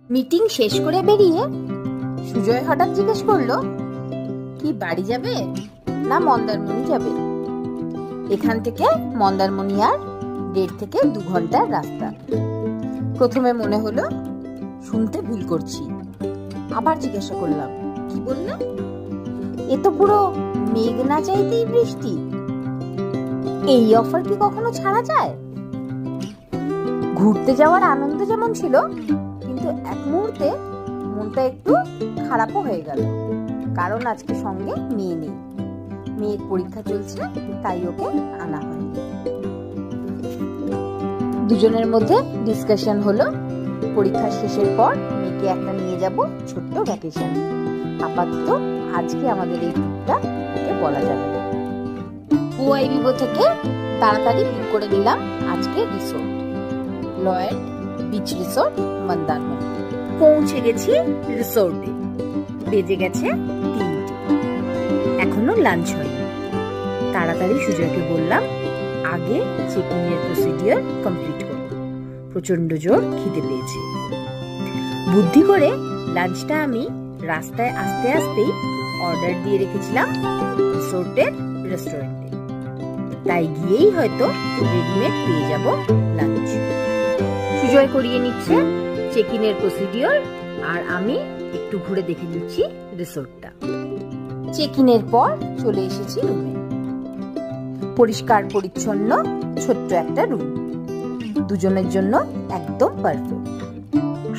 Meeting শেষ করে বেরিয়ে সুজয় হঠাৎ জিজ্ঞেস করলো, কি বাড়ি যাবে না মন্দারমণি যাবে? এখান থেকে মন্দারমণি আর 1.5 থেকে 2 ঘন্টার রাস্তা। প্রথমে মনে হলো শুনতে ভুল করছি, আবার জিজ্ঞাসা করলাম, কি বললে? এ তো পুরো মেঘ না চাইতেই বৃষ্টি। এই অফার কি কখনো ছাড়া যায়? ঘুরতে যাওয়ার আনন্দ যেমন ছিল, কিন্তু এক মুহূর্তে মনটা একটু খারাপও হয়ে গেল, কারণ আজকে সঙ্গে মেয়ে নেই। মেয়ের পরীক্ষা চলছে, তাই ওকে আনা হয়নি। দুজনের মধ্যে ডিসকাশন হলো, পরীক্ষা শেষের পর মেয়েকে একটা নিয়ে যাব ছোট্ট ভ্যাকেশন। আপাতত আজকে আমাদের এই ট্রিপটা বলা যাবে না। ওআইভিভো থেকে তাড়াতাড়ি বুক করে নিলাম আজকে resort, Lloyd beach resort Mandarmani. পৌঁছে গেছি রিসোর্টে, বেজে গেছে 3টে, এখনো লাঞ্চ হয়নি। তাড়াতাড়ি সুজয়কে বললাম আগে চেকিং এর প্রসিডিওর কমপ্লিট করব, প্রচন্ড জোর খিদে পেয়েছে। বুদ্ধি করে লাঞ্চটা আমি রাস্তায় আসতে আসতেই অর্ডার দিয়ে রেখেছিলাম রিসোর্টের রেস্টুরেন্টে, তাই গিয়েই হয়তো রেডিমেড পেয়ে যাব লাঞ্চ। সুজয় করিয়ে নিচ্ছে চেকিং এর প্রসিডিওর, আর আমি একটু ঘুরে দেখে নিচ্ছি রিসোর্টটা। চেকিং এর পর চলে এসেছি রুমে। পরিষ্কার পরিচ্ছন্ন ছোট্ট একটা রুম, দুজনের জন্য একদম পারফেক্ট।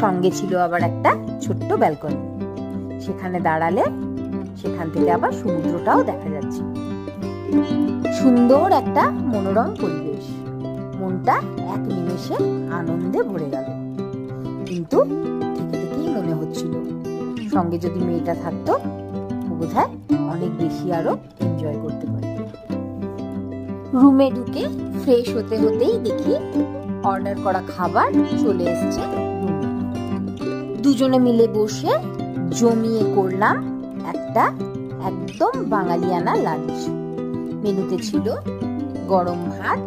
সঙ্গে ছিল আবার একটা ছোট্ট ব্যালকনি, সেখানে দাঁড়ালে সেখান থেকে আবার সমুদ্রটাও দেখা যাচ্ছে। সুন্দর একটা মনোরম পরিবেশ, মনটা এক নিমেষে আনন্দে ভরে গেল। কিন্তু থেকে থেকেই মনে হচ্ছিল সঙ্গে যদি মেয়েটা থাকতো, বোধহয় অনেক বেশি আরো এনজয় করতে পারত। রুমে ঢুকে ফ্রেশ হতে হতেই দেখি অর্ডার করা খাবার চলে এসেছে রুমে। দুজনে মিলে বসে জমিয়ে করলাম একটা একদম বাঙালিয়ানা লাঞ্চ। মেনুতে ছিল গরম ভাত,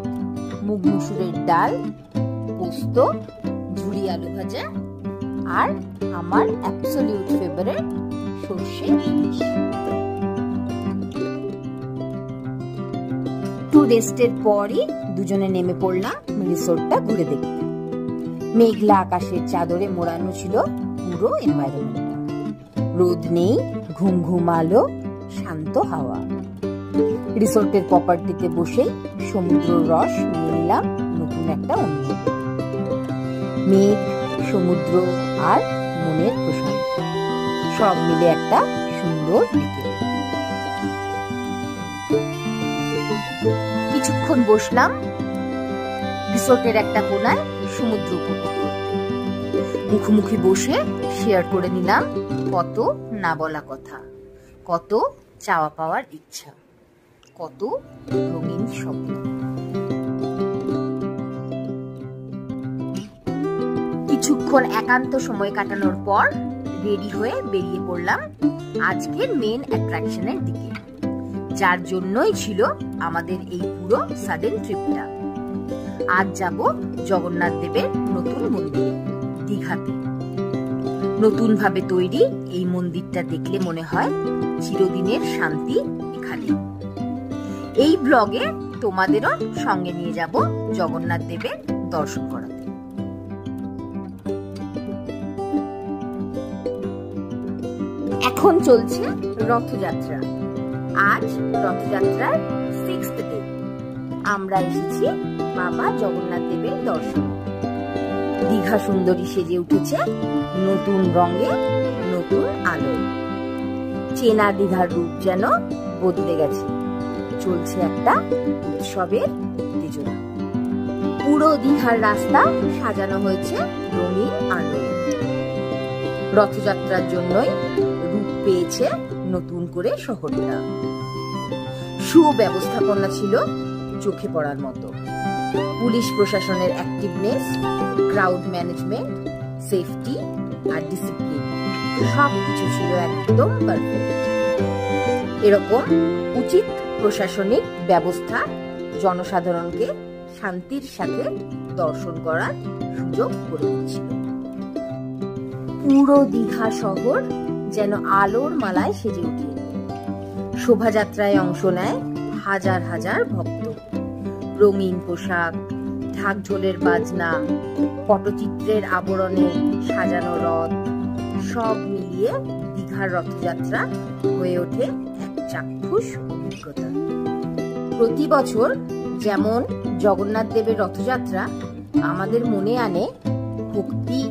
মুগ মুসুরের ডাল, পোস্ত, ঝুরি আলু ভাজা, আর আমার অ্যাবসলিউট ফেভারিট সর্ষে ইলিশ। একটু রেস্টের পরই দুজনে নেমে পড়লাম রিসোর্টটা ঘুরে দেখতে। মেঘলা আকাশের চাদরে মোড়ানো ছিল পুরো এনভায়রনমেন্টটা। রোদ নেই, ঘুম ঘুম আলো, শান্ত হাওয়া। রিসোর্টের প্রপার্টিতে বসেই সমুদ্রের রস নিয়ে নিলাম নতুন একটা অনুভূতি। মেঘ, সমুদ্র আর মনের প্রশান্তি সব মিলে একটা সুন্দর বিকেল। কিছুক্ষণ বসলাম রিসোর্টের একটা কোনায় সমুদ্র উপভোগ করতে। মুখোমুখি বসে শেয়ার করে নিলাম কত না বলা কথা, কত চাওয়া পাওয়ার ইচ্ছা, কত রঙিন স্বপ্ন। কিছুক্ষণ একান্ত সময় কাটানোর পর রেডি হয়ে বেরিয়ে পড়লাম আজকের মেন অ্যাট্রাকশনের দিকে, যার জন্যই ছিল আমাদের এই পুরো সাডেন ট্রিপটা। আজ যাব জগন্নাথ দেবের নতুন মন্দিরে, দীঘাতে। নতুন ভাবে তৈরি এই মন্দিরটা দেখলে মনে হয় চিরদিনের শান্তি এখানে। এই ব্লগে তোমাদেরও সঙ্গে নিয়ে যাব জগন্নাথ দেবের দর্শন করাতে। এখন চলছে রথযাত্রা। আজ রথযাত্রার 6th ডে। আমরা এসেছি বাবা জগন্নাথ দেবের দর্শন। দীঘা সুন্দরী সেজে উঠেছে নতুন রঙে, নতুন আলো। চেনা দীঘার রূপ যেন বদলে গেছে। চলছে একটা উৎসবের উত্তেজনা। পুরো দীঘার রাস্তা সাজানো হয়েছে রঙিন আলো। রথযাত্রার জন্যই রূপ পেয়েছে নতুন করে শহরটা। সুব্যবস্থাপনা ছিল চোখে পড়ার মতো। পুলিশ প্রশাসনের অ্যাক্টিভনেস, ক্রাউড ম্যানেজমেন্ট, সেফটি আর ডিসিপ্লিন সবকিছু ছিল একদম পারফেক্ট। এরকম উচিত প্রশাসনিক ব্যবস্থা জনসাধারণকে শান্তির সাথে দর্শন করার সুযোগ করে দিচ্ছিল। পুরো দীঘা শহর যেন আলোর মালায় সেজে ওঠে। শোভাযাত্রায় অংশ নেয় হাজার হাজার ভক্ত। রঙিন পোশাক, ঢাকঢোলের বাজনা, পটচিত্রের আবরণে সাজানো রথ, সব মিলিয়ে দীঘার রথযাত্রা হয়ে ওঠে এক চাক্ষুষ অভিজ্ঞতা। প্রতি বছর যেমন জগন্নাথ দেবের রথযাত্রা আমাদের মনে আনে ভক্তি,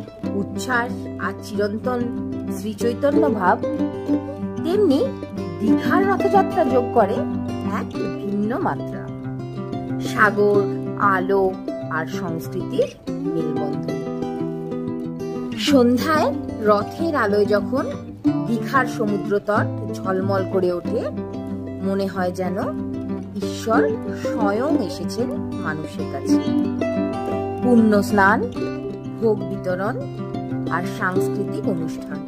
উচ্ছ্বাস আর চিরন্তন শ্রীচৈতন্য ভাব, তেমনি দীঘার রথযাত্রা যোগ করে এক ভিন্ন মাত্রা। সাগর, আলো আর সংস্কৃতির মেলবন্ধন। সন্ধ্যায় রথের আলোয় যখন দীঘার সমুদ্রতট ঝলমল করে ওঠে, মনে হয় যেন ঈশ্বর স্বয়ং এসেছেন মানুষের কাছে। পুণ্য স্নান, ভোগ বিতরণ আর সাংস্কৃতিক অনুষ্ঠান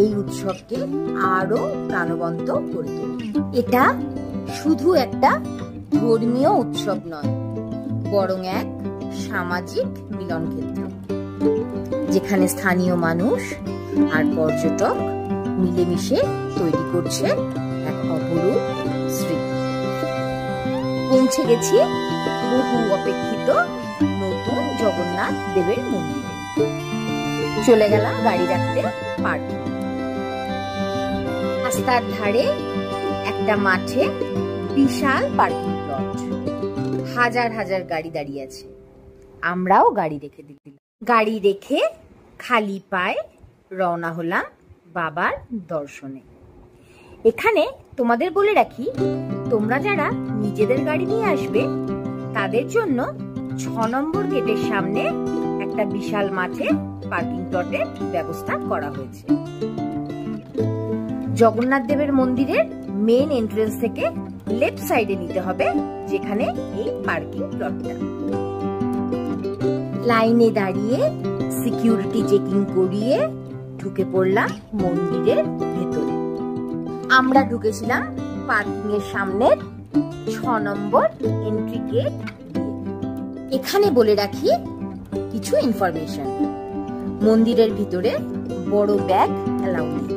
এই উৎসবকে আরো প্রাণবন্ত করে তোলে। এটা শুধু একটা ধর্মীয় উৎসব নয়, বরং এক সামাজিক মিলন ক্ষেত্র, যেখানে স্থানীয় মানুষ আর পর্যটক মিলেমিশে তৈরি করছে এক অপরূপ স্মৃতি। পৌঁছে গেছি বহু অপেক্ষিত নতুন জগন্নাথ দেবের মন্দিরে। চলে গেলাম গাড়ি রাখতে পার্কিং। রাস্তার ধারে একটা মাঠে বিশাল পার্কিং প্লট, হাজার হাজার গাড়ি দাঁড়িয়ে আছে। আমরাও গাড়ি রেখে দিলাম। গাড়ি রেখে খালি পায়ে রওনা হলাম বাবার দর্শনে। এখানে তোমাদের বলে রাখি, তোমরা যারা নিজেদের গাড়ি নিয়ে আসবে তাদের জন্য 6 নম্বর গেটের সামনে একটা বিশাল মাঠে পার্কিং প্লটের ব্যবস্থা করা হয়েছে। জগন্নাথ দেবের মন্দিরের মেন এন্ট্রেন্স থেকে লেফট সাইডে নিতে হবে, যেখানে এই পার্কিং প্লটটা। লাইনে দাঁড়িয়ে সিকিউরিটি চেকিং করিয়ে ঢুকে পড়লাম মন্দিরের ভেতরে। আমরা ঢুকেছিলাম পার্কিং এর সামনে 6 নম্বর এন্ট্রি গেট দিয়ে। এখানে বলে রাখি কিছু ইনফরমেশন। মন্দিরের ভিতরে বড় ব্যাগ অ্যালাউ নেই।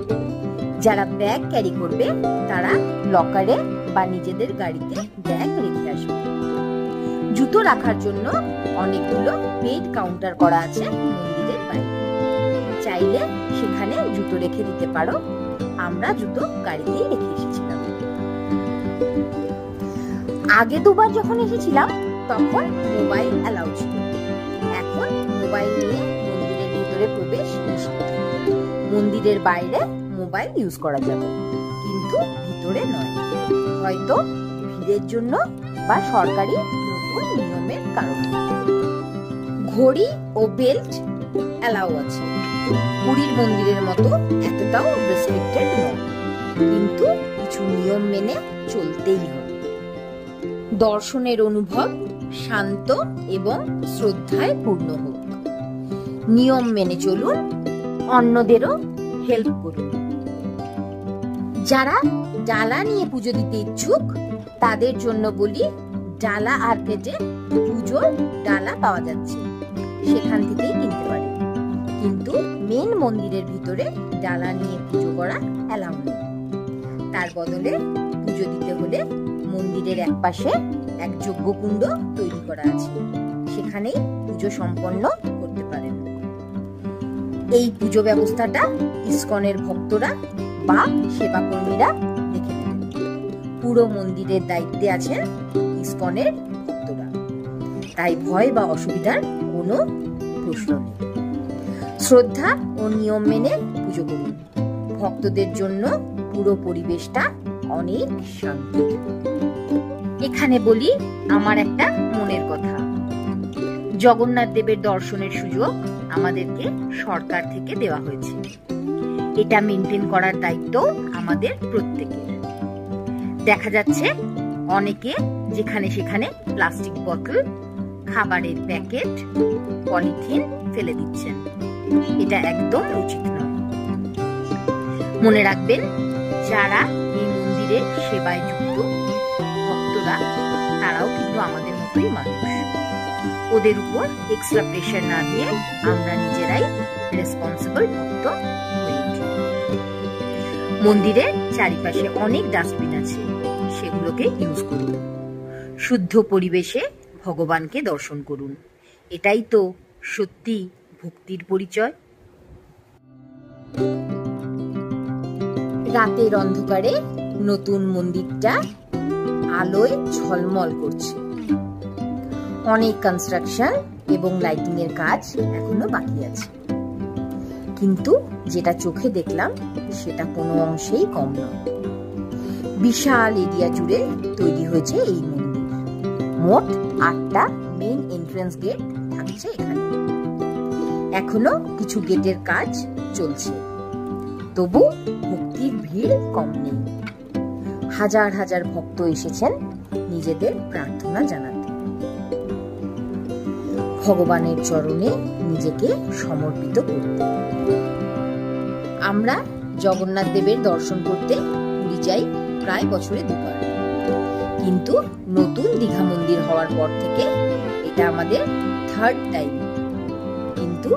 যারা ব্যাগ ক্যারি করবে তারা লকারে বা নিজেদের গাড়িতে ব্যাগ রেখে আসবে। জুতো রাখার জন্য অনেকগুলো পেইড কাউন্টার করা আছে মন্দিরের বাইরে, চাইলে সেখানে জুতো রেখে দিতে পারো। আমরা জুতো গাড়িতেই রেখে এসেছিলাম। আগে দুবার যখন এসেছিলাম তখন মোবাইল অ্যালাউ ছিল, এখন মোবাইল নিয়ে মন্দিরের ভিতরে প্রবেশ নিষিদ্ধ। মন্দিরের বাইরে মোবাইল ইউজ করা যাবে, কিন্তু ভিতরে নয়, হয়তো ভিড়ের জন্য বা সরকারি নতুন নিয়মের কারণে। ঘড়ি ও বেল্ট অ্যালাউ আছে। পুরীর মন্দিরের মতো এতটাও রেস্ট্রিক্টেড নয়, কিন্তু কিছু নিয়ম মেনে চলতেই হবে। দর্শনের অনুভব শান্ত এবং শ্রদ্ধায় পূর্ণ হোক। নিয়ম মেনে চলুন, অন্যদেরও হেল্প করুন। যারা ডালা নিয়ে পুজো দিতে ইচ্ছুক তাদের জন্য বলি, ডালা আর্কেডে পুজোর ডালা পাওয়া যাচ্ছে, সেখান থেকেই কিনতে পারেন। কিন্তু মেন মন্দিরের ভিতরে ডালা নিয়ে পুজো করা অ্যালাউ নেই। তার বদলে পুজো দিতে হলে মন্দিরের একপাশে এক যজ্ঞকুণ্ড তৈরি করা আছে, সেখানেই পুজো সম্পন্ন করতে পারেন। এই পুজো ব্যবস্থাটা ইসকনের ভক্তরা বা সেবাকর্মীরা দেখে নেবেন। পুরো মন্দিরের দায়িত্বে আছেন ইসকনের ভক্তরা, তাই ভয় বা অসুবিধার কোনো প্রশ্ন নেই। শ্রদ্ধা ও নিয়ম মেনে পুজো করুন। ভক্তদের জন্য পুরো পরিবেশটা অনেক শান্তি। এখানে বলি আমার একটা মনের কথা। জগন্নাথ দেবের দর্শনের সুযোগ আমাদেরকে সরকার থেকে দেওয়া হয়েছে। এটা মেনটেন করার দায়িত্ব আমাদের প্রত্যেকের। দেখা যাচ্ছে অনেকে যেখানে সেখানে প্লাস্টিক বোতল, খাবারের প্যাকেট, পলিথিন ফেলে দিচ্ছেন। এটা একদম উচিত নয়। মনে রাখবেন, যারা এই মন্দিরের সেবায় যুক্ত ভক্তরা তারাও কিন্তু আমাদের মতোই মানুষ। ওদের উপর এক্সট্রা প্রেশার না দিয়ে আমরা নিজেরাই রেসপন্সিবল ভক্ত হয়ে উঠুন। মন্দিরের চারিপাশে অনেক ডাস্টবিন আছে, সেগুলোকে ইউজ করুন। শুদ্ধ পরিবেশে ভগবানকে দর্শন করুন, এটাই তো সত্যি ভক্তির পরিচয়। রাতের অন্ধকারে নতুন মন্দিরটা আলোয় ঝলমল করছে। অনেক কনস্ট্রাকশন এবং লাইটিং এর কাজ এখনো বাকি আছে, কিন্তু যেটা চোখে দেখলাম সেটা কোনো অংশেই কম নয়। বিশাল এরিয়া জুড়ে তৈরি হয়েছে এই মন্দির। মোট 8টা মেইন এন্ট্রান্স গেট থাকছে এখানে। এখনো কিছু গেটের কাজ চলছে, তবু ভক্তির ভিড় কম নেই। হাজার হাজার ভক্ত এসেছেন নিজেদের প্রার্থনা জানাতে, ভগবানের চরণে নিজেকে সমর্পিত করতে। আমরা জগন্নাথ দেবের দর্শন করতে পুরী যাই প্রায় বছরে 2বার, কিন্তু নতুন দীঘা মন্দির হওয়ার পর থেকে এটা আমাদের 3rd টাইম। কিন্তু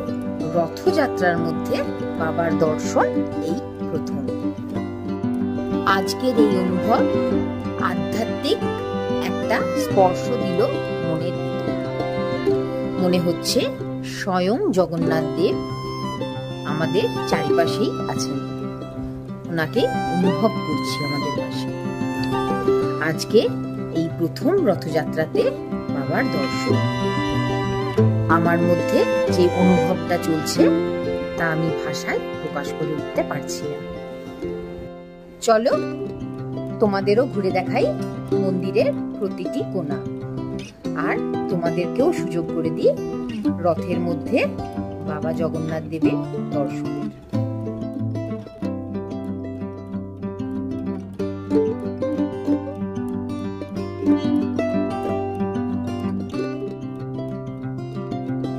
রথযাত্রার মধ্যে বাবার দর্শন এই প্রথম। আজকের এই অনুভব আধ্যাত্মিক একটা স্পর্শ দিল মনের ভিতরে। মনে হচ্ছে স্বয়ং জগন্নাথ দেব আমাদের চারিপাশেই আছেন, ওনাকে অনুভব করছি আমাদের পাশে। আজকে এই প্রথম রথযাত্রাতে বাবার দর্শন, আমার মধ্যে যে অনুভবটা চলছে তা আমি ভাষায় প্রকাশ করে উঠতে পারছি না। চলো তোমাদেরও ঘুরে দেখাই মন্দিরের প্রতিটি কোণা, আর তোমাদেরকেও সুযোগ করে দিই রথের মধ্যে বাবা জগন্নাথ দেবের দর্শনের।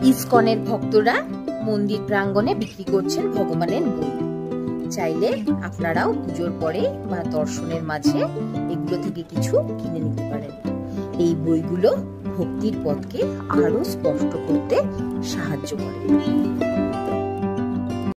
ইসকনের ভক্তরা মন্দির প্রাঙ্গণে বিক্রি করছেন ভগবানের বই। চাইলে আপনারাও পুজোর পরে বা দর্শনের মাঝে এগুলো থেকে কিছু কিনে নিতে পারেন। এই বইগুলো ভক্তির পথকে আরো স্পষ্ট করতে সাহায্য করে।